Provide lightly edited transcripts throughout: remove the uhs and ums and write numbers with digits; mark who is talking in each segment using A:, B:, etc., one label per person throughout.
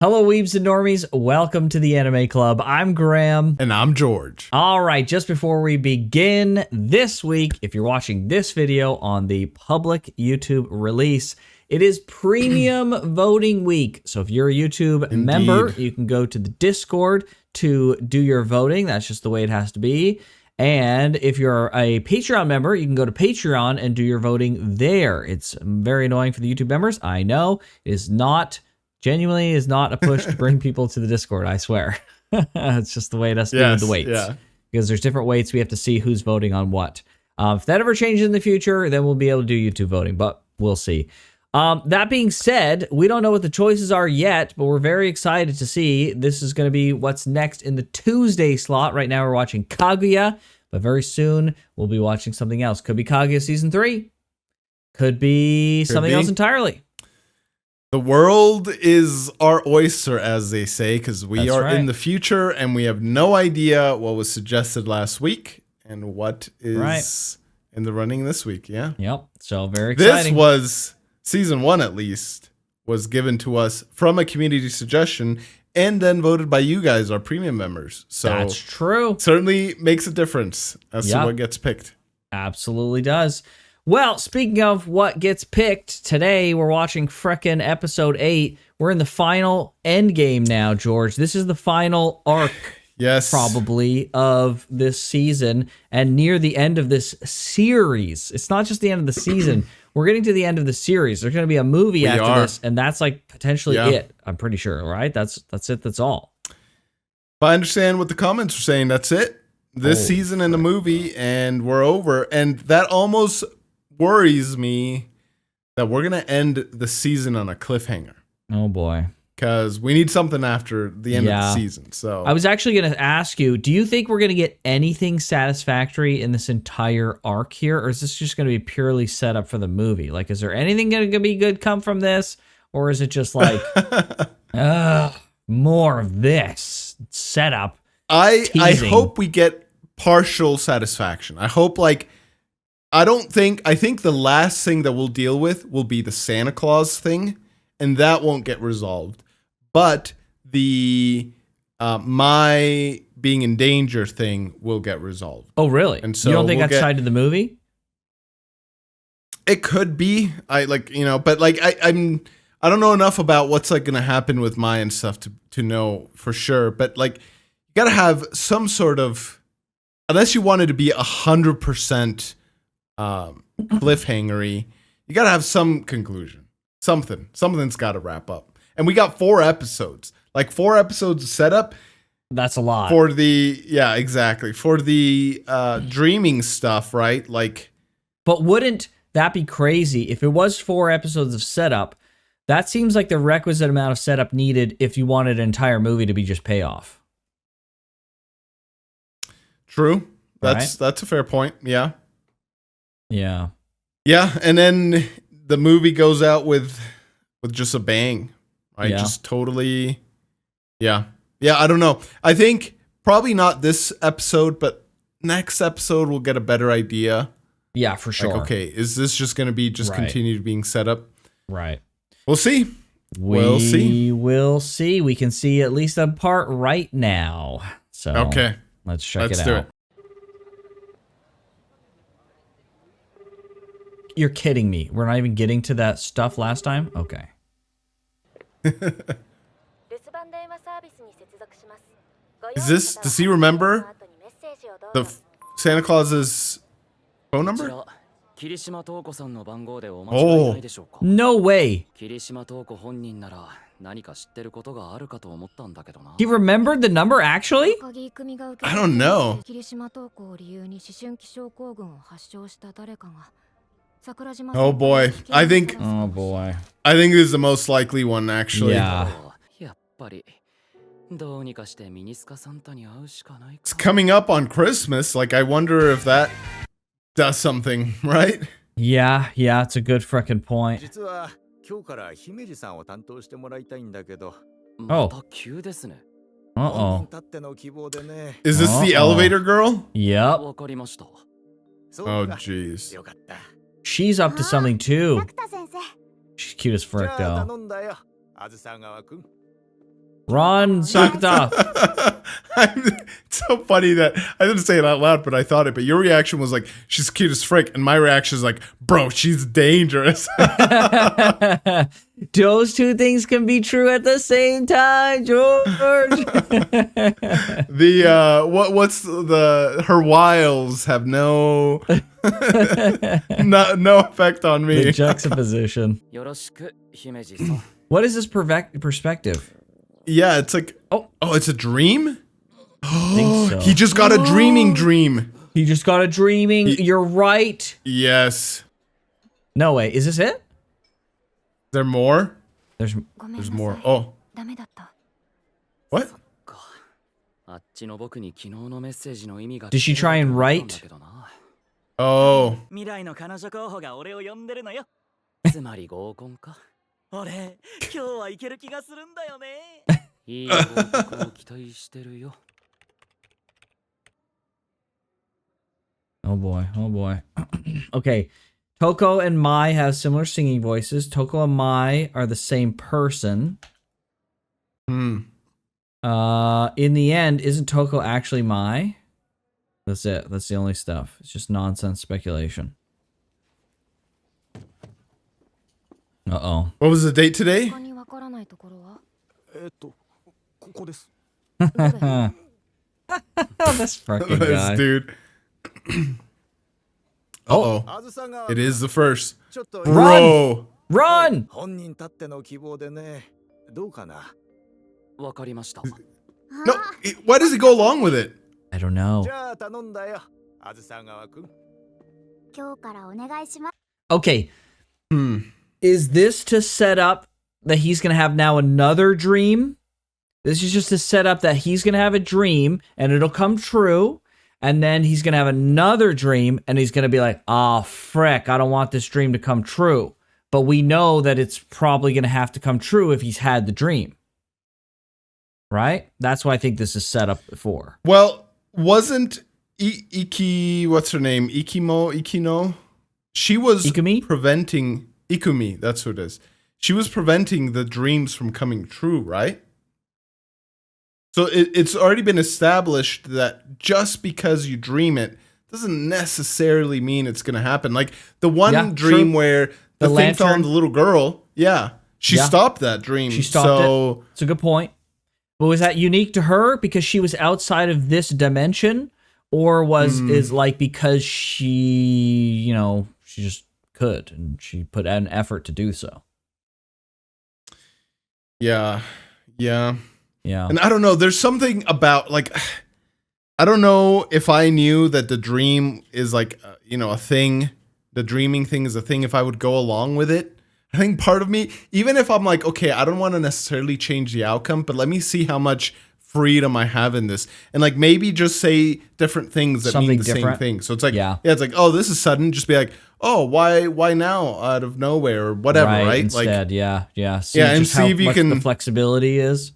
A: Hello, Weebs and Normies. Welcome to the Anime Club. I'm Graham.
B: And I'm George.
A: All right, just before we begin this week, if you're watching this video on the public YouTube release, it is premium voting week. So if you're a YouTube member, you can go to the Discord to do your voting. That's just the way it has to be. And if you're a Patreon member, you can go to Patreon and do your voting there. It's very annoying for the YouTube members. I know. It is not... Genuinely is not a push to bring people to the Discord, I swear. It's just the way it has to be with the weights. Yeah. Because there's different weights, we have to see who's voting on what. If that ever changes in the future, then we'll be able to do YouTube voting, but we'll see. That being said, we don't know what the choices are yet, but we're very excited to see. This is going to be what's next in the Tuesday slot. Right now we're watching Kaguya, but very soon we'll be watching something else. Could be Kaguya Season 3. Could be something else entirely.
B: The world is our oyster, as they say, because we are in the future and we have no idea what was suggested last week and what is in the running this week. Yeah.
A: Yep. So very exciting.
B: This was season 1, at least, was given to us from a community suggestion and then voted by you guys, our premium members. So
A: that's true.
B: Certainly makes a difference as to what gets picked.
A: Absolutely does. Well, speaking of what gets picked, today we're watching frickin' episode 8. We're in the final end game now, George. This is the final arc, probably, of this season and near the end of this series. It's not just the end of the season. We're getting to the end of the series. There's going to be a movie after this, and that's like potentially it. I'm pretty sure, right? That's it. That's all.
B: If I understand what the comments are saying, that's it. This season and the movie, and we're over. And that almost worries me that we're going to end the season on a cliffhanger.
A: Oh, boy.
B: Because we need something after the end of the season. So
A: I was actually going to ask you, do you think we're going to get anything satisfactory in this entire arc here? Or is this just going to be purely set up for the movie? Like, is there anything going to be good come from this? Or is it just like, more of this setup?
B: I hope we get partial satisfaction. I hope, like, I think the last thing that we'll deal with will be the Santa Claus thing, and that won't get resolved. But the my being in danger thing will get resolved.
A: Oh, really? And so you don't think that's tied to the movie?
B: It could be. I don't know enough about what's like going to happen with Mai and stuff to know for sure. But like, you got to have some sort of, unless you wanted to be 100%. Cliffhangery, you gotta have some conclusion. Something's gotta wrap up. And we got 4 episodes. Like 4 episodes of setup.
A: That's a lot.
B: For the for the dreaming stuff, right? Like,
A: but wouldn't that be crazy if it was 4 episodes of setup? That seems like the requisite amount of setup needed if you wanted an entire movie to be just payoff.
B: True. That's a fair point. Yeah.
A: Yeah.
B: Yeah, and then the movie goes out with just a bang, right? Yeah. Just totally. Yeah. Yeah, I don't know. I think probably not this episode, but next episode we'll get a better idea.
A: Yeah, for sure.
B: Like, okay, is this just going to be continued being set up?
A: Right.
B: We'll see. We'll see.
A: We'll see. We can see at least a part right now. So
B: okay,
A: let's check it out.
B: Let's do it.
A: You're kidding me. We're not even getting to that stuff last time? Okay.
B: Does he remember the Santa Claus's phone number? Oh.
A: No way. He remembered the number, actually?
B: I don't know. Oh boy. I think this is the most likely one, actually.
A: Yeah.
B: It's coming up on Christmas. Like, I wonder if that does something, right?
A: Yeah, it's a good frickin' point. Oh. Uh-oh.
B: Is this the elevator girl?
A: Yep.
B: Oh, jeez.
A: She's up to something, too. She's cute as frick, though. Run, Sakuta.
B: It's so funny that I didn't say it out loud, but I thought it. But your reaction was like, she's cute as frick. And my reaction is like, bro, she's dangerous.
A: Those two things can be true at the same time, George.
B: What's her wiles have no no effect on me.
A: The juxtaposition. What is this perspective?
B: Yeah, it's like, oh, it's a dream?
A: Think so.
B: He just got a dreaming dream.
A: He just got a dreaming. You're right.
B: Yes.
A: No way. Is this it?
B: Is there more?
A: There's
B: more. Oh. What?
A: Did she try and write?
B: Oh.
A: Oh boy, oh boy. Okay, Toko and Mai have similar singing voices. Toko and Mai are the same person. In the end, isn't Toko actually Mai? That's it. That's the only stuff. It's just nonsense speculation. Uh-oh.
B: What was the date today?
A: This fucking guy.
B: This dude. Uh-oh. It is the first. Bro.
A: Run!
B: No, why does he go along with it?
A: I don't know. Okay. Is this to set up that he's going to have now another dream? This is just to set up that he's going to have a dream and it'll come true. And then he's going to have another dream and he's going to be like, oh, frick, I don't want this dream to come true. But we know that it's probably going to have to come true if he's had the dream. Right? That's what I think this is set up for.
B: Well, wasn't what's her name? Ikino? She was preventing... Ikumi, that's who it is. She was preventing the dreams from coming true, right? So it's already been established that just because you dream it doesn't necessarily mean it's going to happen. Like the one dream where the thing fell on the little girl, she stopped that dream.
A: She stopped it. It's a good point. But was that unique to her because she was outside of this dimension? Or is like because she, you know, she just could and she put an effort to do so?
B: Yeah. And I don't know, there's something about like, I don't know if I knew that the dream is like, a thing, the dreaming thing is a thing, if I would go along with it. I think part of me, even if I'm like, okay, I don't want to necessarily change the outcome, but let me see how much freedom I have in this. And like maybe just say different things that mean the same thing. So it's like, it's like, oh, this is sudden. Just be like, oh, why now out of nowhere or whatever, right?
A: Instead,
B: like,
A: See,
B: and see if you can...
A: the flexibility is.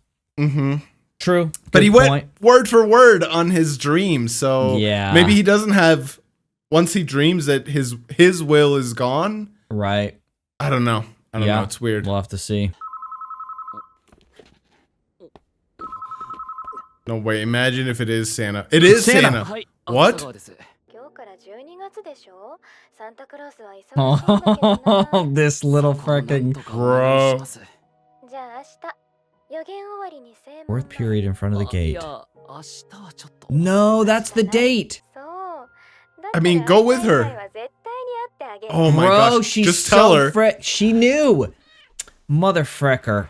A: True.
B: But he went word for word on his dream. So maybe he doesn't have, once he dreams that his will is gone.
A: Right.
B: I don't know. I don't know. It's weird.
A: We'll have to see.
B: No way. Imagine if it is Santa. It is Santa. What?
A: Oh, this little freaking
B: bro.
A: Fourth period in front of the gate. No, that's the date.
B: I mean, go with her. Oh my gosh.
A: She's
B: just tell her.
A: She knew. Mother fricker.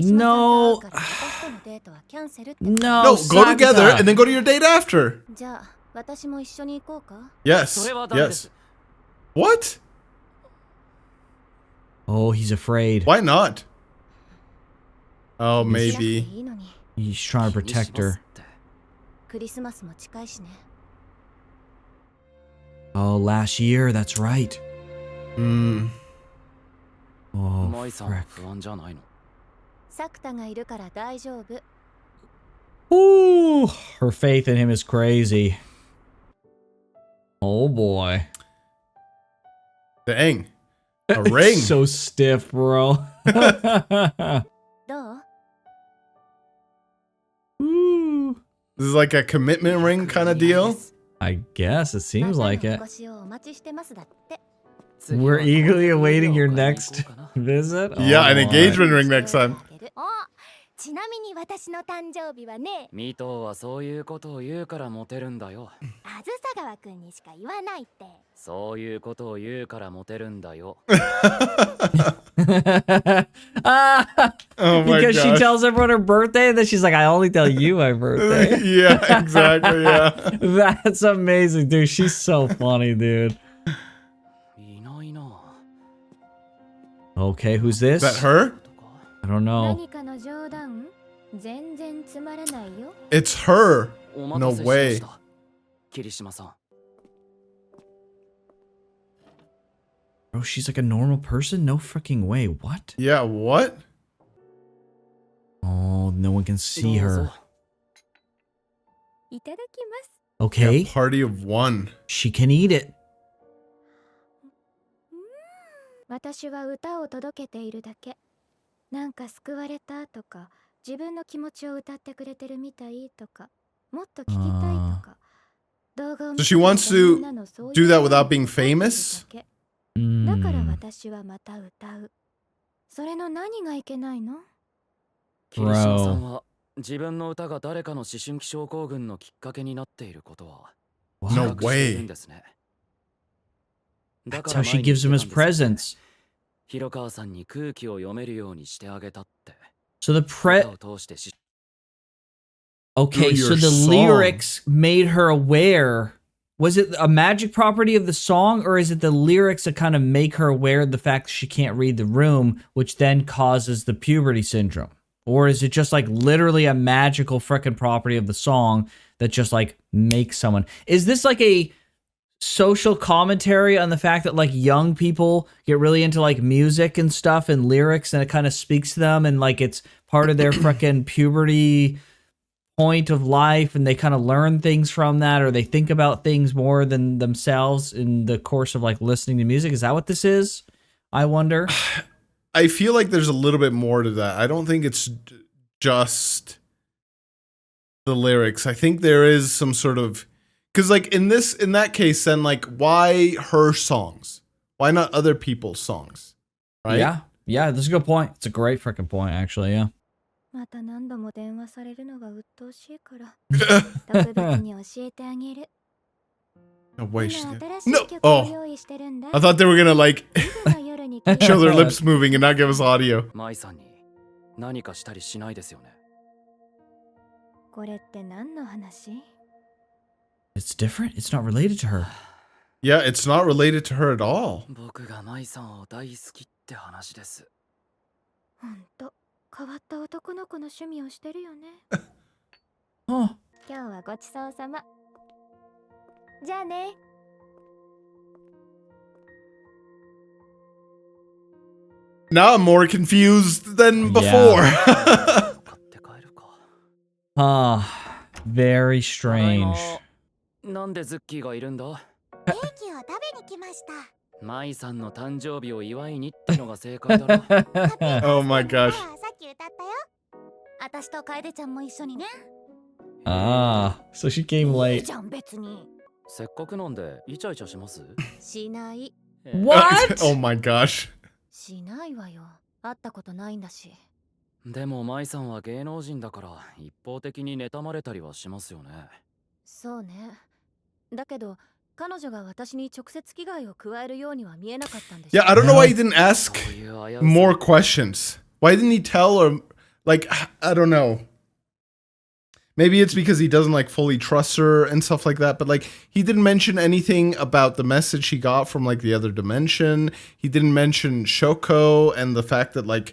A: No. No,
B: go together and then go to your date after. Yes. What?
A: Oh, he's afraid.
B: Why not? Oh, maybe.
A: He's trying to protect her. Oh, last year, that's right. Oh, frick. Ooh, her faith in him is crazy. Oh boy.
B: Dang. A ring.
A: So stiff, bro.
B: This is like a commitment ring kind of deal.
A: I guess it seems like it. We're eagerly awaiting your next visit.
B: Yeah, an
A: All
B: engagement ring next time.
C: ちなみに私の誕生日はね。ミトはそういうことを言うからモテるんだよ。あずさ川くんにしか言わないって。そういうことを言うからモテるんだよ。
A: Because she tells everyone her birthday, and then she's like, I only tell you my birthday.
B: Yeah, exactly, yeah.
A: That's amazing, dude. She's so funny, dude. Okay, who's this?
B: Is that her?
A: I don't know.
B: It's her. No way.
A: Bro, she's like a normal person? No freaking way. What?
B: Yeah, what?
A: Oh, no one can see her. Okay.
B: Yeah, party of one.
A: She can eat it.
C: 私は歌を届けているだけ。なんか救われたとか、自分の気持ちを歌ってくれてるみたいとか、もっと聞きたいとか。
B: So she wants to do that without being famous?
C: だから私はまた歌う。それの何がいけないの？桐島さんは自分の歌が誰かの思春期症候群のきっかけになっていることは。
B: No way.
A: That's how she gives him his presents. So the Okay, so the lyrics made her aware. Was it a magic property of the song, or is it the lyrics that kind of make her aware of the fact that she can't read the room, which then causes the puberty syndrome? Or is it just like literally a magical frickin' property of the song that just like makes someone? Is this like a social commentary on the fact that like young people get really into like music and stuff and lyrics, and it kind of speaks to them, and like it's part of their frickin' puberty point of life, and they kind of learn things from that, or they think about things more than themselves in the course of like listening to music? Is that what this is? I wonder.
B: I feel like there's a little bit more to that. I don't think it's just the lyrics. I think there is some sort of, because like in that case, then like why her songs? Why not other people's songs? Right?
A: Yeah, that's a good point. It's a great freaking point, actually. Yeah.
B: No way. No. Oh, I thought they were gonna like show their lips moving and not give us audio.
A: It's different. It's not related to her.
B: Yeah, it's not related to her at all.
A: Oh.
B: Now I'm more confused than before.
A: Very strange.
C: Oh
B: my gosh.
A: So she came late. What?
B: Oh my gosh.
C: しないわよ。会ったことないんだし。でも舞さんは芸能人だから一方的に妬まれたりはしますよね。そうね。だけど彼女が私に直接危害を加えるようには見えなかったんでしょ。
B: Yeah, I don't know why he didn't ask more questions. Why didn't he tell her? Like, I don't know. Maybe it's because he doesn't like fully trust her and stuff like that. But like, he didn't mention anything about the message he got from like the other dimension. He didn't mention Shoko and the fact that like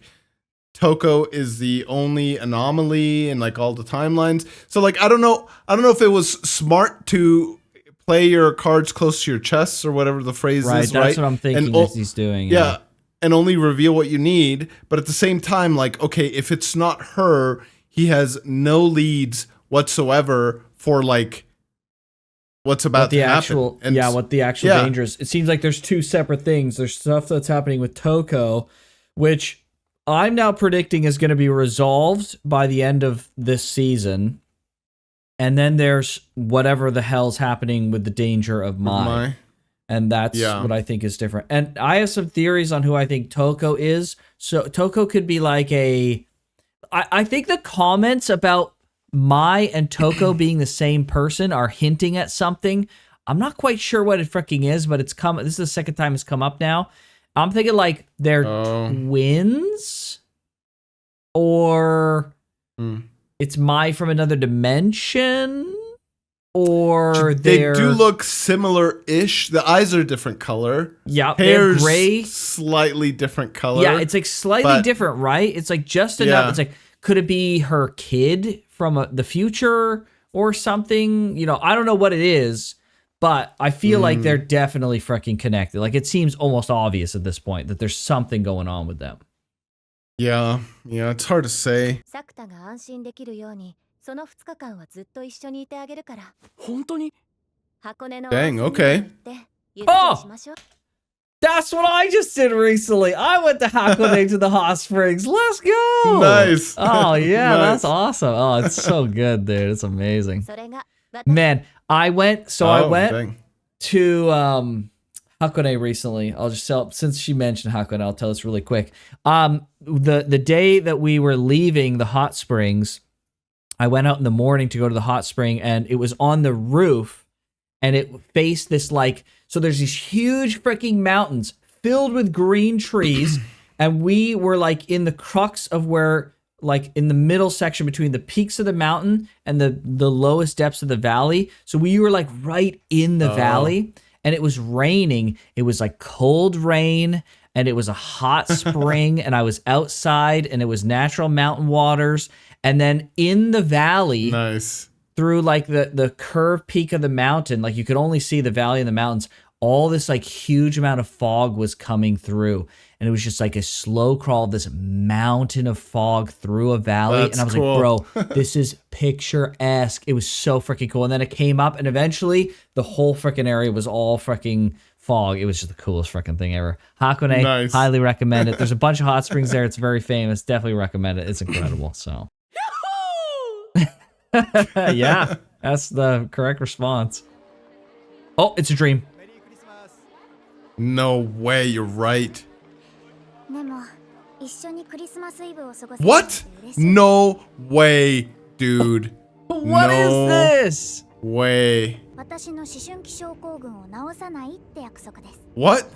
B: Toko is the only anomaly in like all the timelines. So like, I don't know if it was smart to play your cards close to your chest or whatever the phrase is.
A: Right, that's what I'm thinking he's doing.
B: Yeah, and only reveal what you need. But at the same time, like, okay, if it's not her, he has no leads whatsoever for like what's about to happen. And
A: what the actual danger is. It seems like there's two separate things. There's stuff that's happening with Toko, which I'm now predicting is going to be resolved by the end of this season. And then there's whatever the hell's happening with the danger of Mai. And that's what I think is different. And I have some theories on who I think Toko is. So Toko could be like I think the comments about Mai and Toko being the same person are hinting at something. I'm not quite sure what it freaking is, but it's come. This is the second time it's come up now. I'm thinking like they're twins, or it's Mai from another dimension, or
B: they do look similar-ish. The eyes are a different color.
A: Yeah,
B: hair's
A: they're gray,
B: slightly different color.
A: Yeah, it's like slightly different, right? It's like just enough. It's like, could it be her kid from the future or something? You know, I don't know what it is. But I feel like they're definitely freaking connected. Like, it seems almost obvious at this point that there's something going on with them.
B: Yeah, it's hard to say. Dang, okay.
A: Oh! That's what I just did recently. I went to Hakone to the hot springs. Let's go!
B: Nice.
A: Oh, yeah,
B: Nice.
A: That's awesome. Oh, it's so good, dude. It's amazing. Man, I went to Hakone recently. I'll just tell, since she mentioned Hakone, I'll tell this really quick. The day that we were leaving the hot springs, I went out in the morning to go to the hot spring, and it was on the roof, and it faced this so there's these huge freaking mountains filled with green trees, and we were like in the crux of where, like in the middle section between the peaks of the mountain and the lowest depths of the valley. So we were like right in the valley, and it was raining. It was like cold rain, and it was a hot spring, and I was outside, and it was natural mountain waters. And then in the valley, through like the curved peak of the mountain, like you could only see the valley and the mountains, all this like huge amount of fog was coming through. And it was just like a slow crawl, this mountain of fog through a valley.
B: That's
A: and I was
B: cool.
A: like, bro, this is picturesque. It was so freaking cool. And then it came up, and eventually the whole freaking area was all freaking fog. It was just the coolest freaking thing ever. Hakone, highly recommend it. There's a bunch of hot springs there. It's very famous. Definitely recommend it. It's incredible. So, yeah, that's the correct response. Oh, it's a dream.
B: No way, you're right. What? No way, dude.
A: What is this?
B: Way. What?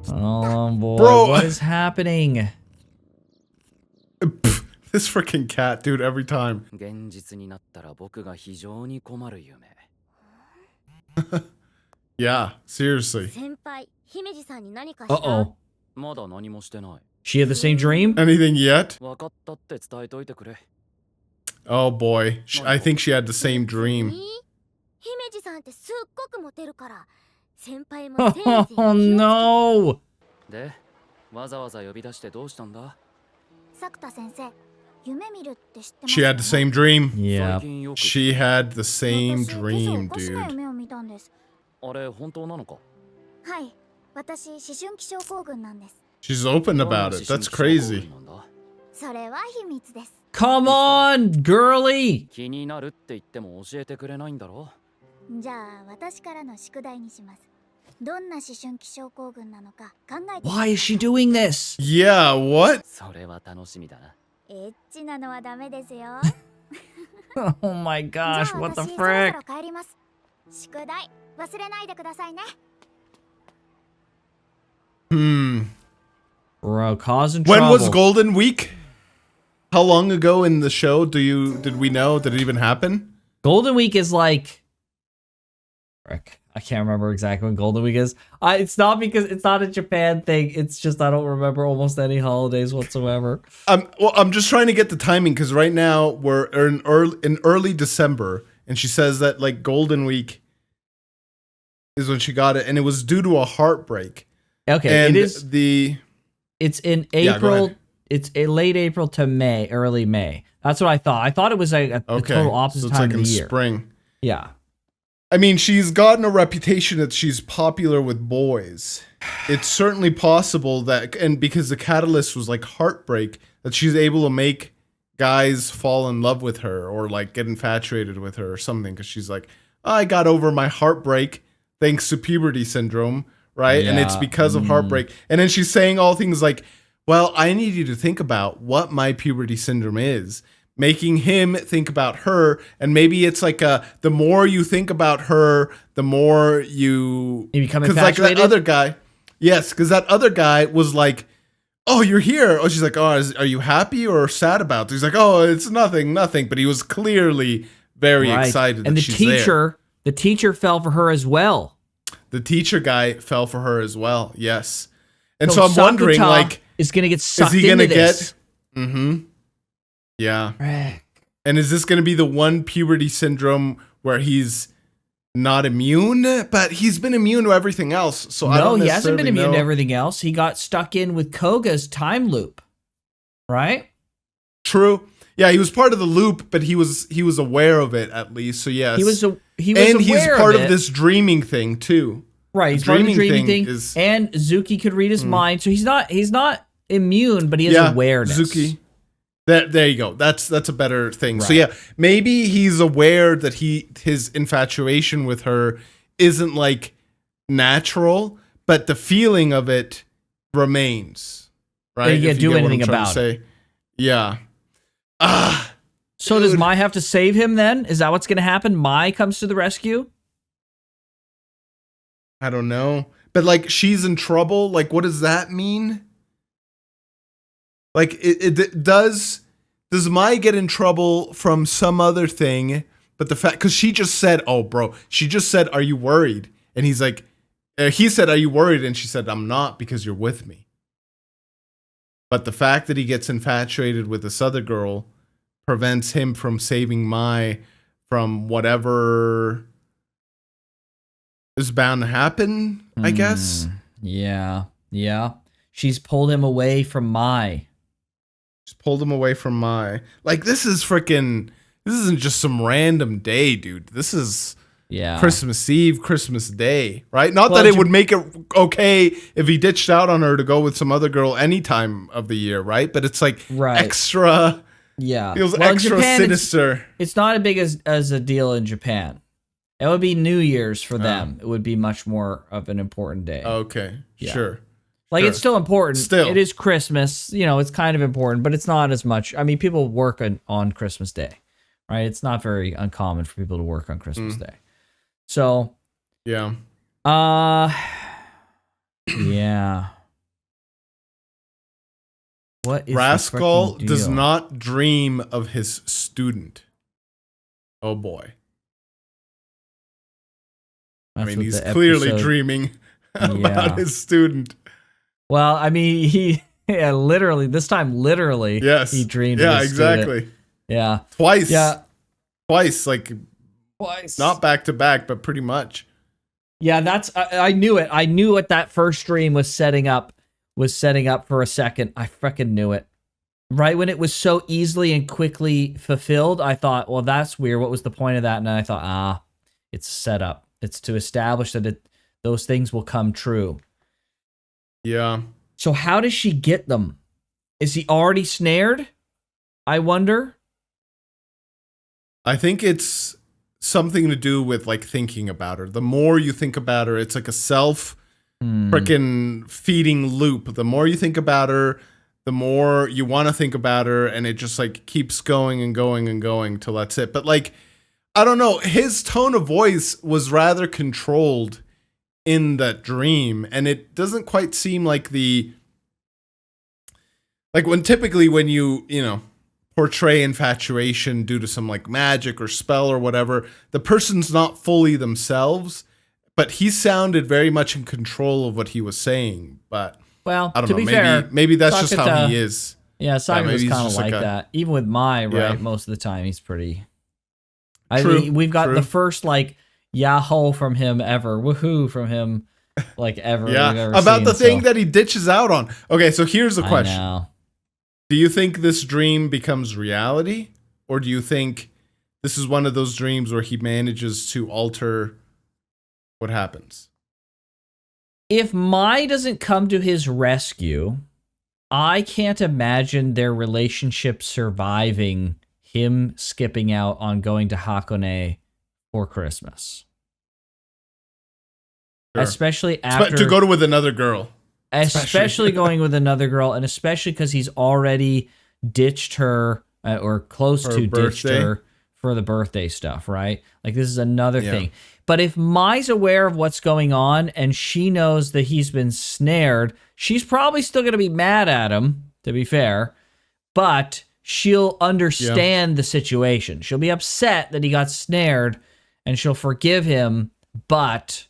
A: Oh boy,
B: Bro.
A: what is happening?
B: This freaking cat, dude, every time. Yeah, seriously.
A: Uh-oh. She had the same dream?
B: Anything yet? Oh boy. I think she had the same dream.
A: Oh no!
B: She had the same dream.
A: Yeah.
B: She had the same dream, dude. She's open about it. That's crazy.
A: Come on, girly! Why is she doing this?
B: Yeah, what?
A: Oh my gosh, what the frick? Bro, causing trouble.
B: When was Golden Week? How long ago in the show did we know? Did it even happen?
A: Golden Week is like... Frick. I can't remember exactly when Golden Week is. It's not because it's not a Japan thing. It's just I don't remember almost any holidays whatsoever.
B: Well, I'm just trying to get the timing because right now we're in early December, and she says that like Golden Week is when she got it, and it was due to a heartbreak.
A: Okay,
B: and
A: it is. It's in April.
B: Yeah,
A: it's a late April to May, early May. That's what I thought. I thought it was a total opposite
B: so it's
A: time
B: like
A: of
B: in
A: the year.
B: spring.
A: Yeah.
B: I mean, she's gotten a reputation that she's popular with boys. It's certainly possible that, and because the catalyst was like heartbreak, that she's able to make guys fall in love with her or like get infatuated with her or something. Because she's like, I got over my heartbreak thanks to puberty syndrome, right?
A: Yeah.
B: And it's because of heartbreak. And then she's saying all things like, well, I need you to think about what my puberty syndrome is, making him think about her. And maybe it's like the more you think about her, the more you
A: become
B: infatuated. Because like that other guy, yes, because that other guy was like, oh, you're here. Oh, she's like, oh, are you happy or sad about this? He's like, oh, it's nothing. But he was clearly very excited
A: and
B: that she's there.
A: The teacher fell for her as well.
B: The teacher guy fell for her as well. Yes. And so I'm
A: Sakuta
B: wondering, like,
A: is going to get sucked
B: is he
A: into
B: gonna
A: this.
B: Yeah.
A: Right.
B: And is this going to be the one puberty syndrome where he's not immune? But he's been immune to everything else. So I don't
A: he hasn't been immune
B: know.
A: to everything else. He got stuck in with Koga's time loop. Right?
B: True. Yeah, he was part of the loop, but he was aware of it at least. So yes.
A: He was
B: and
A: aware
B: he's part
A: of
B: of this dreaming thing too.
A: Right, he's part of the dreaming thing. And Zuki could read his mind, so he's not immune, but he has awareness.
B: Zuki. There you go. That's a better thing.
A: Right.
B: So yeah, maybe he's aware that his infatuation with her isn't like natural, but the feeling of it remains. Right?
A: They can't do anything about it.
B: Yeah.
A: So does Mai have to save him then? Is that what's going to happen? Mai comes to the rescue?
B: I don't know. But like she's in trouble. Like what does that mean? Like it does Mai get in trouble from some other thing? But the fact, because she just said, "Oh, bro," she just said, "Are you worried?" And he's like, he said, "Are you worried?" And she said, "I'm not because you're with me." But the fact that he gets infatuated with this other girl prevents him from saving Mai from whatever is bound to happen, I guess.
A: Yeah. She's pulled him away from Mai.
B: Just pulled him away from Mai. Like, this isn't just some random day, dude. This is Christmas Eve, Christmas Day, right? Not that it would make it okay if he ditched out on her to go with some other girl any time of the year, right? But it's like extra.
A: Yeah.
B: Feels extra Japan, sinister.
A: It's not as big as a deal in Japan. It would be New Year's for them. It would be much more of an important day.
B: Okay. Yeah. Sure.
A: Like, it's still important.
B: Still.
A: It is Christmas. You know, it's kind of important, but it's not as much. I mean, people work on Christmas Day, right? It's not very uncommon for people to work on Christmas Day. So.
B: Yeah.
A: Yeah. What is
B: Rascal does not dream of his student. Oh, boy. I mean, he's clearly dreaming about his student.
A: Well, I mean, he literally, this time, literally, he dreamed of his
B: exactly.
A: student. Yeah.
B: Twice.
A: Yeah.
B: Twice. Not back to back, but pretty much.
A: Yeah, I knew it. I knew what that first dream was setting up for a second. I freaking knew it. Right when it was so easily and quickly fulfilled, I thought, well, that's weird. What was the point of that? And then I thought, it's set up. It's to establish that those things will come true.
B: Yeah.
A: So how does she get them? Is he already snared? I wonder.
B: I think it's something to do with like thinking about her. The more you think about her, it's like a self freaking feeding loop. The more you think about her, the more you want to think about her, and it just like keeps going and going and going till that's it. But like, I don't know, his tone of voice was rather controlled in that dream, and it doesn't quite seem like when you portray infatuation due to some like magic or spell or whatever, the person's not fully themselves, but he sounded very much in control of what he was saying. But
A: well,
B: I don't know, maybe that's Sakuta, just how he is.
A: Yeah, Sakuta's kind of like that. Even with Mai, right? Most of the time he's pretty. I mean, we've got the first like Yahoo from him ever, woohoo from him, like ever. We've ever
B: about
A: seen,
B: the thing that he ditches out on. Okay, so here's the question: do you think this dream becomes reality, or do you think this is one of those dreams where he manages to alter what happens.
A: If Mai doesn't come to his rescue, I can't imagine their relationship surviving him skipping out on going to Hakone for Christmas. Sure. Especially after...
B: To go to with another girl.
A: Especially going with another girl, and especially because he's already ditched her, or close to ditched her for the birthday stuff, right? Like, this is another thing. But if Mai's aware of what's going on and she knows that he's been snared, she's probably still going to be mad at him, to be fair, but she'll understand the situation. She'll be upset that he got snared, and she'll forgive him, but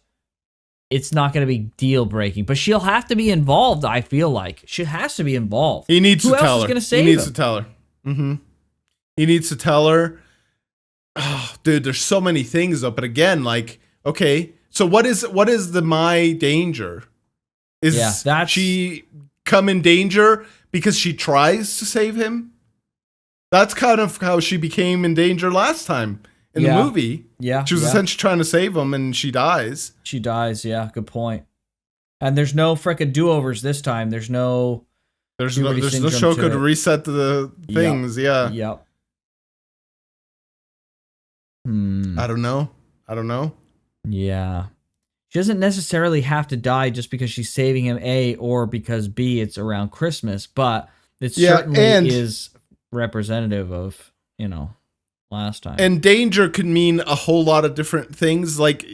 A: it's not going to be deal-breaking. But she'll have to be involved, I feel like. She has to be involved.
B: He needs to tell her.
A: Who else is going to save him?
B: He needs to tell her. Mm-hmm. He needs to tell her. Oh, dude, there's so many things though. But again, like, okay, so what is the Mai danger? Is she come in danger because she tries to save him? That's kind of how she became in danger last time in the movie.
A: Yeah.
B: She was essentially trying to save him and she dies.
A: She dies, yeah, good point. And there's no frickin' do-overs this time. There's no
B: show could reset the things,
A: Yep.
B: I don't know.
A: Yeah. She doesn't necessarily have to die just because she's saving him, A, or because B, it's around Christmas, but it certainly is representative of, last time.
B: And danger could mean a whole lot of different things. Like,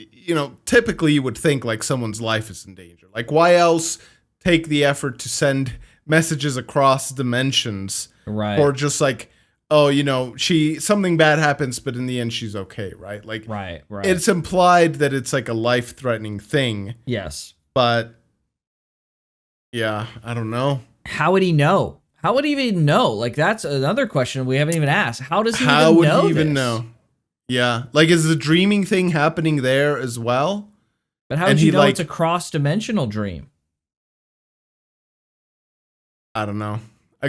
B: typically you would think like someone's life is in danger. Like, why else take the effort to send messages across dimensions?
A: Right.
B: Or just like, oh, something bad happens, but in the end she's okay, right? Like,
A: right.
B: It's implied that it's like a life-threatening thing.
A: Yes.
B: But yeah, I don't know.
A: How would he know? How would he even know? Like, that's another question we haven't even asked. How does he even know?
B: Yeah. Like, is the dreaming thing happening there as well?
A: But how would you know it's a cross-dimensional dream?
B: I don't know.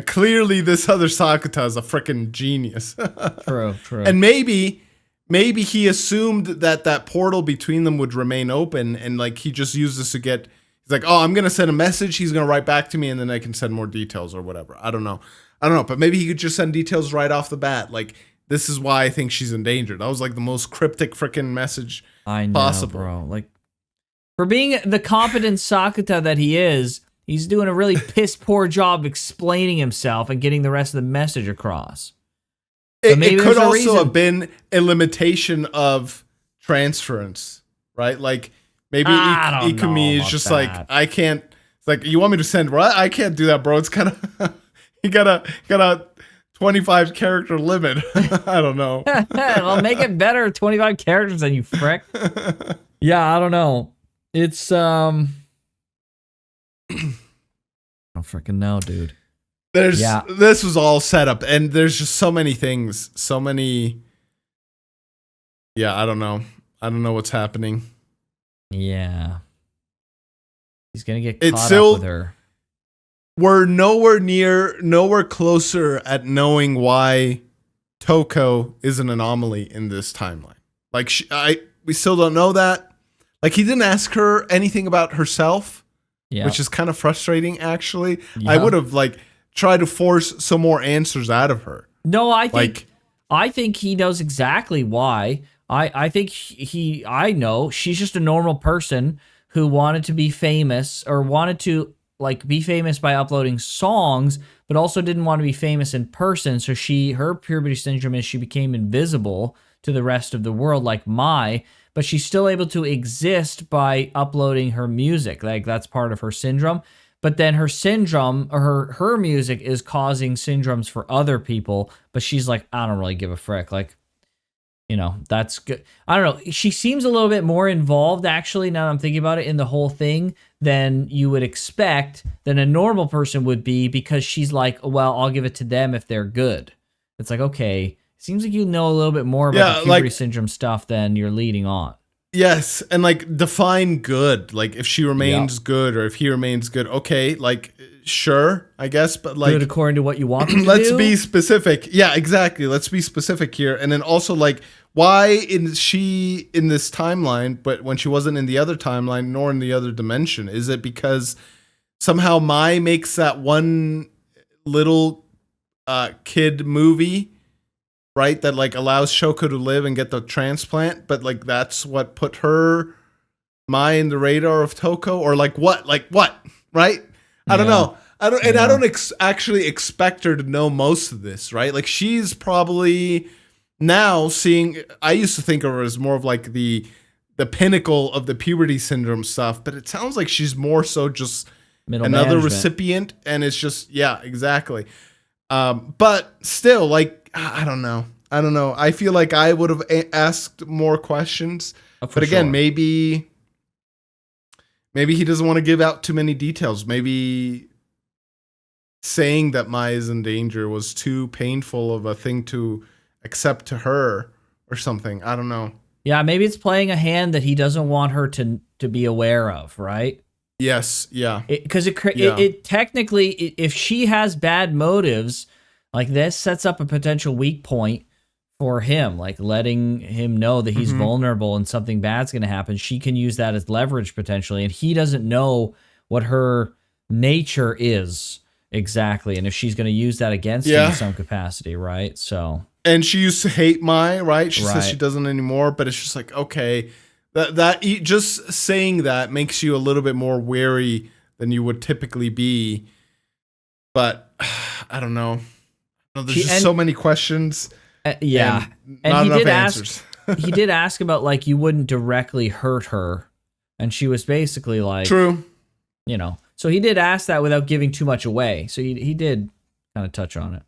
B: Clearly, this other Sakuta is a freaking genius.
A: True.
B: And maybe he assumed that portal between them would remain open, and like he just used this to get. He's like, oh, I'm gonna send a message. He's gonna write back to me, and then I can send more details or whatever. I don't know. But maybe he could just send details right off the bat. Like, this is why I think she's in danger. That was like the most cryptic freaking message possible.
A: Bro. Like, for being the competent Sakuta that he is. He's doing a really piss poor job explaining himself and getting the rest of the message across.
B: It could also have been a limitation of transference, right? Like maybe Ikumi is just like, I can't. It's like, you want me to send what? I can't do that, bro. It's kind of you got a 25 character limit. I don't know.
A: Well, make it better. 25 characters, then you frick. Yeah, I don't know. It's I don't freaking know, dude.
B: This was all set up, and there's just so many things, so many. Yeah, I don't know what's happening.
A: Yeah, he's gonna get caught up with her.
B: We're nowhere closer at knowing why Toko is an anomaly in this timeline. Like, we still don't know that. Like, he didn't ask her anything about herself. Yeah. Which is kind of frustrating, actually. Yeah. I would have tried to force some more answers out of her.
A: No, I think he knows exactly why. I think I know she's just a normal person who wanted to be famous, or wanted to be famous by uploading songs, but also didn't want to be famous in person. So her puberty syndrome is she became invisible to the rest of the world, like Mai. But she's still able to exist by uploading her music. Like, that's part of her syndrome. But then her syndrome, or her music, is causing syndromes for other people. But she's like, I don't really give a frick. Like, that's good. I don't know. She seems a little bit more involved, actually, now that I'm thinking about it, in the whole thing than you would expect, than a normal person would be, because she's like, well, I'll give it to them if they're good. It's like, okay. Seems like you know a little bit more about the puberty syndrome stuff than you're leading on.
B: Yes, and like define good. Like if she remains good or if he remains good, okay, like sure, I guess, but like
A: good according to what you want them to
B: let's
A: do?
B: be specific. Yeah, exactly. Let's be specific here. And then also like why is she in this timeline, but when she wasn't in the other timeline nor in the other dimension? Is it because somehow Mai makes that one little kid movie, right, that like allows Shoko to live and get the transplant, but like that's what put her Mai in the radar of Toko, or like what, right? I don't know. I don't actually expect her to know most of this, right? Like she's probably now seeing. I used to think of her as more of like the pinnacle of the puberty syndrome stuff, but it sounds like she's more so just
A: Middle
B: another
A: management.
B: recipient, and it's just exactly. But still, like I don't know. I feel like I would have asked more questions, but again, maybe he doesn't want to give out too many details. Maybe saying that Mai is in danger was too painful of a thing to accept to her or something. I don't know.
A: Yeah, maybe it's playing a hand that he doesn't want her to be aware of, right?
B: Yes, yeah.
A: Because it technically, if she has bad motives, like this sets up a potential weak point for him, like letting him know that he's vulnerable and something bad's going to happen. She can use that as leverage potentially, and he doesn't know what her nature is exactly, and if she's going to use that against him in some capacity, right? So, and
B: she used to hate Mai, right? She says she doesn't anymore, but it's just like, okay, that just saying that makes you a little bit more wary than you would typically be. But I don't know. There's just so many questions.
A: And he did ask. He did ask about like you wouldn't directly hurt her, and she was basically like,
B: "True,"
A: you know. So he did ask that without giving too much away. So he did kind of touch on it.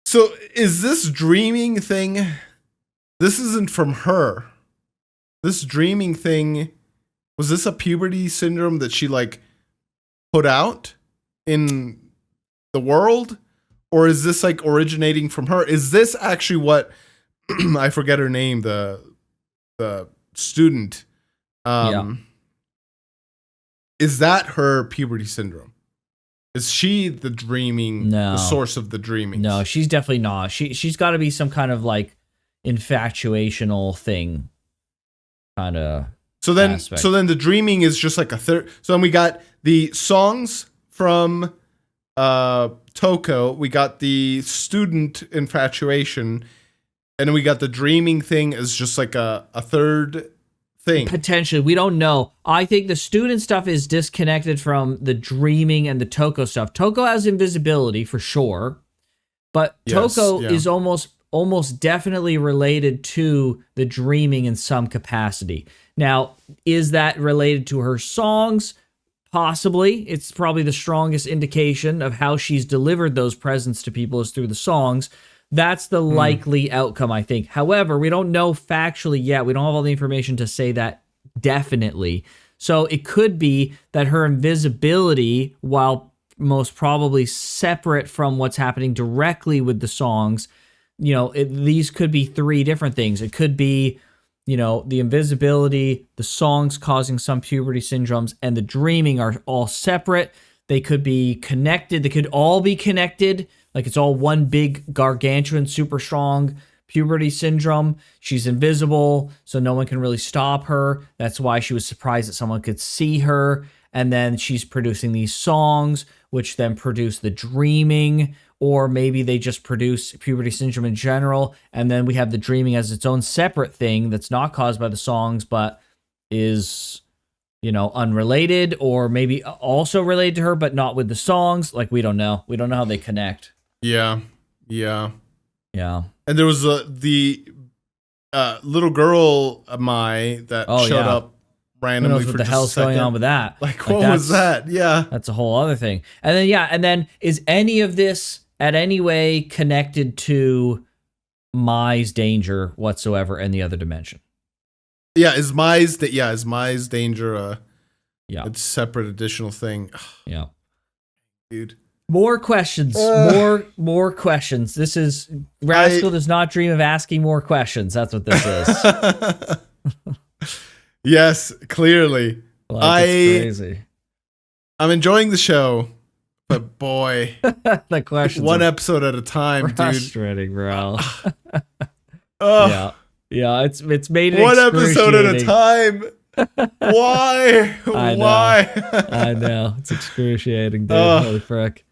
B: So is this dreaming thing? This isn't from her. This dreaming thing, was this a puberty syndrome that she like put out in the world? Or is this like originating from her? Is this actually what I forget her name, the student? Is that her puberty syndrome? Is she the dreaming, the source of the dreaming?
A: No, she's definitely not. She's got to be some kind of like infatuational thing, kind of.
B: So then the dreaming is just like a third. So then we got the songs from Toko, we got the student infatuation, and then we got the dreaming thing as just like a third thing.
A: Potentially, we don't know. I think the student stuff is disconnected from the dreaming and the Toko stuff. Toko has invisibility for sure, but Toko is almost definitely related to the dreaming in some capacity. Now, is that related to her songs? Possibly. It's probably the strongest indication of how she's delivered those presents to people is through the songs. That's the likely outcome, I think. However, we don't know factually yet. We don't have all the information to say that definitely. So it could be that her invisibility, while most probably separate from what's happening directly with the songs, you know, these could be three different things. It could be, you know, the invisibility, the songs causing some puberty syndromes, and the dreaming are all separate. They could be connected. They could all be connected. Like it's all one big gargantuan, super strong puberty syndrome. She's invisible, so no one can really stop her. That's why she was surprised that someone could see her. And then she's producing these songs, which then produce the dreaming. Or maybe they just produce puberty syndrome in general, and then we have the dreaming as its own separate thing that's not caused by the songs, but is, you know, unrelated, or maybe also related to her, but not with the songs. Like, we don't know. We don't know how they connect.
B: Yeah.
A: And
B: there was the little girl Mai that showed up randomly.
A: What the hell's going on with that?
B: Like what was that? Yeah.
A: That's a whole other thing. And then is any of this at any way connected to Mai's danger whatsoever in the other dimension?
B: Yeah, is Mai's danger a separate additional thing?
A: Yeah.
B: Dude.
A: More questions. More questions. This is Rascal does not dream of asking more questions. That's what this is.
B: Yes, clearly.
A: Like, it's crazy.
B: I'm enjoying the show, but boy,
A: The questions
B: one
A: are
B: episode at a time, dude.
A: frustrating, bro.
B: Oh,
A: yeah, it's made it
B: one episode at a
A: excruciating.
B: time. Why?
A: I know.
B: Why?
A: I know. It's excruciating, dude.
B: Ugh.
A: Holy frick.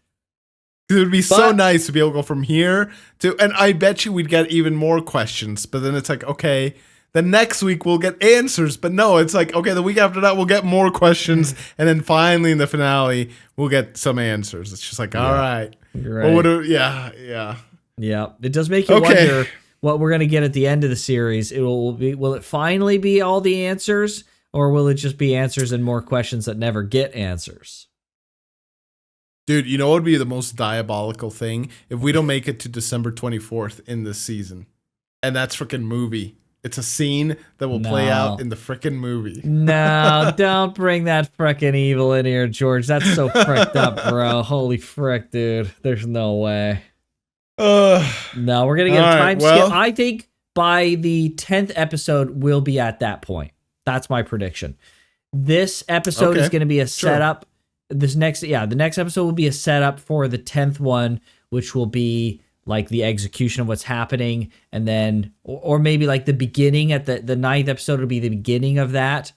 B: It would be so
A: But-
B: nice to be able to go from here to, and I bet you we'd get even more questions, but then it's like, okay, the next week we'll get answers, but no, it's like, okay, the week after that we'll get more questions, and then finally in the finale we'll get some answers. It's just like, all right.
A: You're
B: Well,
A: right.
B: yeah.
A: Yeah. It does make you
B: Okay.
A: wonder what we're gonna get at the end of the series. Will it finally be all the answers, or will it just be answers and more questions that never get answers?
B: Dude, you know what would be the most diabolical thing? If we don't make it to December 24th in this season. And that's freaking movie. It's a scene that will play out in the freaking movie.
A: No, don't bring that frickin' evil in here, George. That's so fricked up, bro. Holy frick, dude. There's no way. No, we're gonna get a time skip. I think by the 10th episode, we'll be at that point. That's my prediction. This episode is gonna be a setup. The next episode will be a setup for the 10th one, which will be like the execution of what's happening, and then or maybe like the beginning at the 9th episode will be the beginning of that,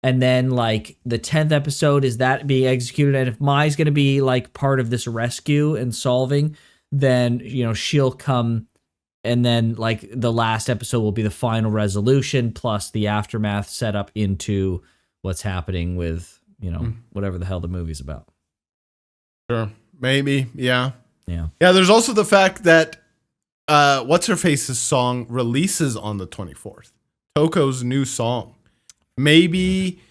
A: and then like the 10th episode is that being executed. And if Mai's gonna be like part of this rescue and solving, then she'll come, and then like the last episode will be the final resolution plus the aftermath set up into what's happening with whatever the hell the movie's about.
B: Sure. Maybe. Yeah.
A: Yeah.
B: Yeah. There's also the fact that What's Her Face's song releases on the 24th. Toko's new song. Maybe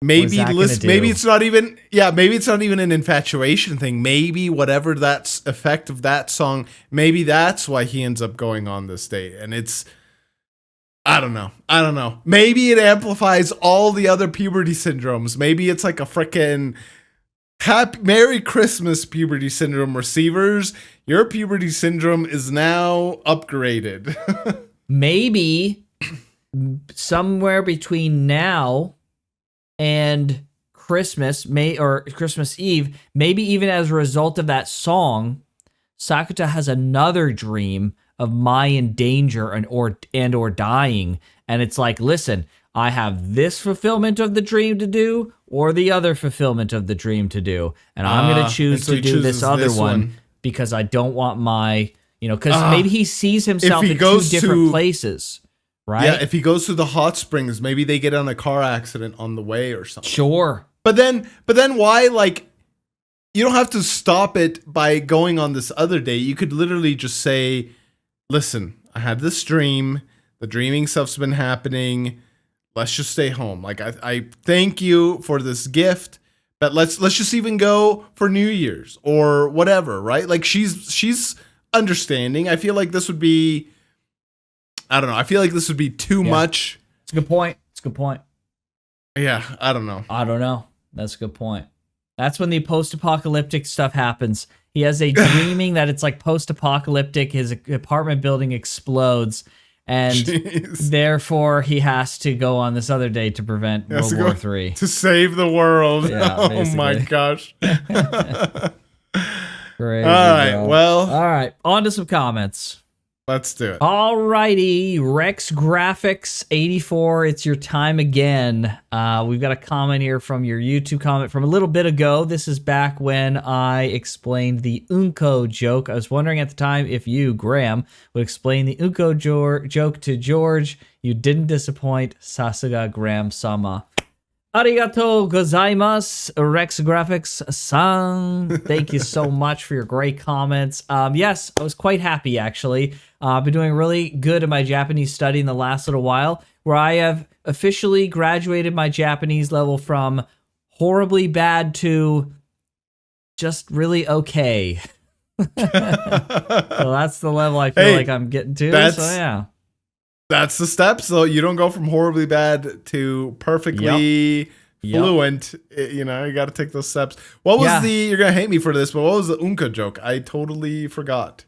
B: listen. Maybe it's not even. Yeah. Maybe it's not even an infatuation thing. Maybe whatever that's effect of that song. Maybe that's why he ends up going on this date. And it's. I don't know. Maybe it amplifies all the other puberty syndromes. Maybe it's like a frickin' Merry Christmas puberty syndrome receivers. Your puberty syndrome is now upgraded.
A: Maybe somewhere between now and Christmas, or Christmas Eve, maybe even as a result of that song, Sakuta has another dream of Mai in danger and or dying, and it's like, listen, I have this fulfillment of the dream to do, or the other fulfillment of the dream to do, and I'm going to choose to do this other one because I don't want Mai, because maybe he sees himself in two different places, right?
B: Yeah, if he goes to the hot springs, maybe they get in a car accident on the way or something.
A: Sure,
B: but then why, like? You don't have to stop it by going on this other day. You could literally just say, listen, I had this dream. The dreaming stuff's been happening. Let's just stay home. Like, I thank you for this gift, but let's just even go for New Year's or whatever, right? Like, she's understanding. I feel like this would be, I don't know. I feel like this would be too much.
A: It's a good point.
B: Yeah, I don't know.
A: That's a good point. That's when the post-apocalyptic stuff happens. He has a dreaming that it's like post-apocalyptic. His apartment building explodes, and therefore he has to go on this other day to prevent World War III.
B: To save the world.
A: Yeah,
B: oh my gosh.
A: Crazy,
B: all right,
A: bro.
B: well.
A: All right, on to some comments.
B: Let's do it.
A: Alrighty, Rex Graphics 84. It's your time again. We've got a comment here from your YouTube comment from a little bit ago. This is back when I explained the Unko joke. I was wondering at the time if you, Graham, would explain the Unko joke to George. You didn't disappoint. Sasuga Graham-sama. Arigatou gozaimasu, Rex Graphics-san. Thank you so much for your great comments. Yes, I was quite happy, actually. I've been doing really good in my Japanese study in the last little while, where I have officially graduated my Japanese level from horribly bad to just really okay. So that's the level I feel like I'm getting to. So yeah.
B: That's the steps, though. You don't go from horribly bad to perfectly fluent. You got to take those steps. What was you're going to hate me for this, but what was the Unka joke? I totally forgot.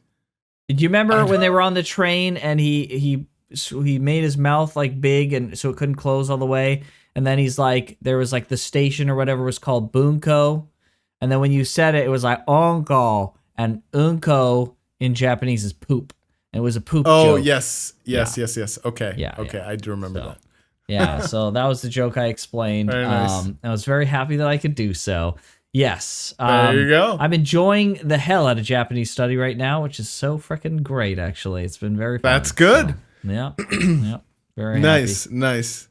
A: Do you remember when they were on the train and he he made his mouth like big and so it couldn't close all the way. And then he's like, there was like the station or whatever was called Bunko. And then when you said it, it was like onko, and unko in Japanese is poop. And it was a poop joke.
B: Oh, yes. Okay.
A: Yeah,
B: okay, I do remember that.
A: Yeah, so that was the joke I explained.
B: Very nice.
A: I was very happy that I could do so. Yes.
B: There you go.
A: I'm enjoying the hell out of Japanese study right now, which is so freaking great, actually. It's been very fun.
B: That's good.
A: So, yeah. Yeah. Very
B: nice,
A: happy.
B: nice.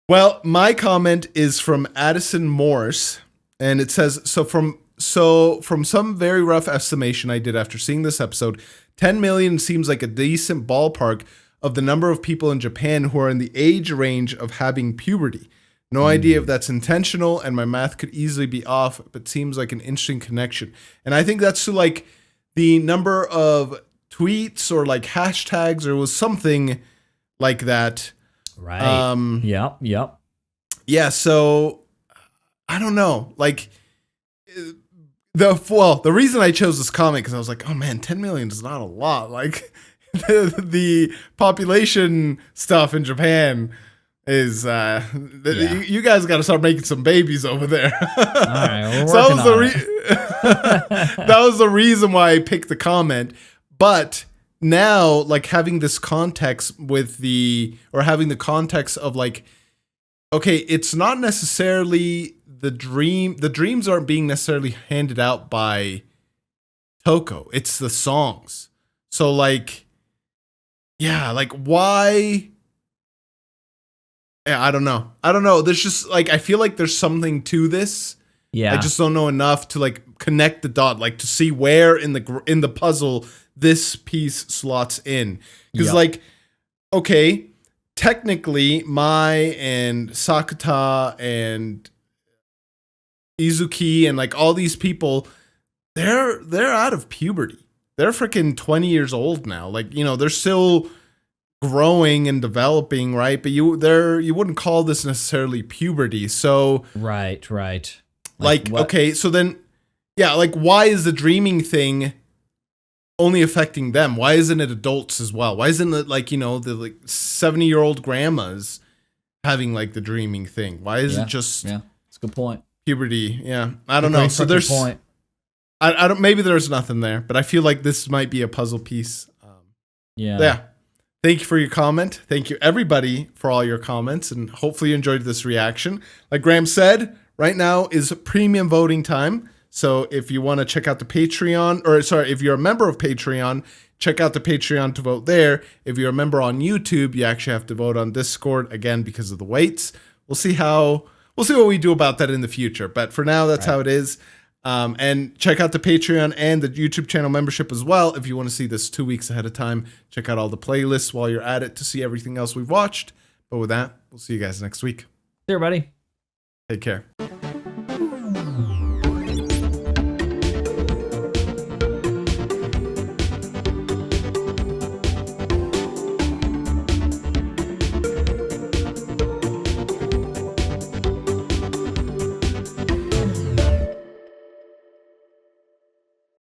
B: Well, my comment is from Addison Morse, and it says, from some very rough estimation I did after seeing this episode, 10 million seems like a decent ballpark of the number of people in Japan who are in the age range of having puberty. No idea if that's intentional, and my math could easily be off, but seems like an interesting connection. And I think that's to like the number of tweets or like hashtags, or it was something like that.
A: Right. Yep.
B: Yeah, so I don't know. Like the reason I chose this comic, because I was like, oh man, 10 million is not a lot. Like the population stuff in Japan is you guys got to start making some babies over there.
A: All right,
B: so that was the reason why I picked the comment. But now, like having this context having the context of like, okay, it's not necessarily the dreams aren't being necessarily handed out by Toko. It's the songs. So like, yeah, like why? Yeah, I don't know. There's just like, I feel like there's something to this.
A: Yeah.
B: I just don't know enough to like connect the dot, like to see where in the puzzle this piece slots in. Because like, okay, technically Mai and Sakuta and Izuki and like all these people, they're out of puberty. They're freaking 20 years old now. Like, you know, they're still growing and developing, right? But you wouldn't call this necessarily puberty. So
A: right.
B: Like okay, so then yeah, like why is the dreaming thing only affecting them? Why isn't it adults as well? Why isn't it like, you know, the like 70-year-old grandmas having like the dreaming thing? Why is it just
A: it's a good point.
B: Puberty? Yeah, I don't know. So there's
A: point.
B: I don't, maybe there's nothing there, but I feel like this might be a puzzle piece. Yeah. Thank you for your comment. Thank you everybody for all your comments, and hopefully you enjoyed this reaction. Like Graham said, right now is premium voting time. So if you want to check out the Patreon, if you're a member of Patreon, check out the Patreon to vote there. If you're a member on YouTube, you actually have to vote on Discord again because of the weights. We'll see what we do about that in the future. But for now, that's how it is. And check out the Patreon and the YouTube channel membership as well. If you want to see this 2 weeks ahead of time, check out all the playlists while you're at it to see everything else we've watched. But with that, we'll see you guys next week.
A: See you, buddy.
B: Take care.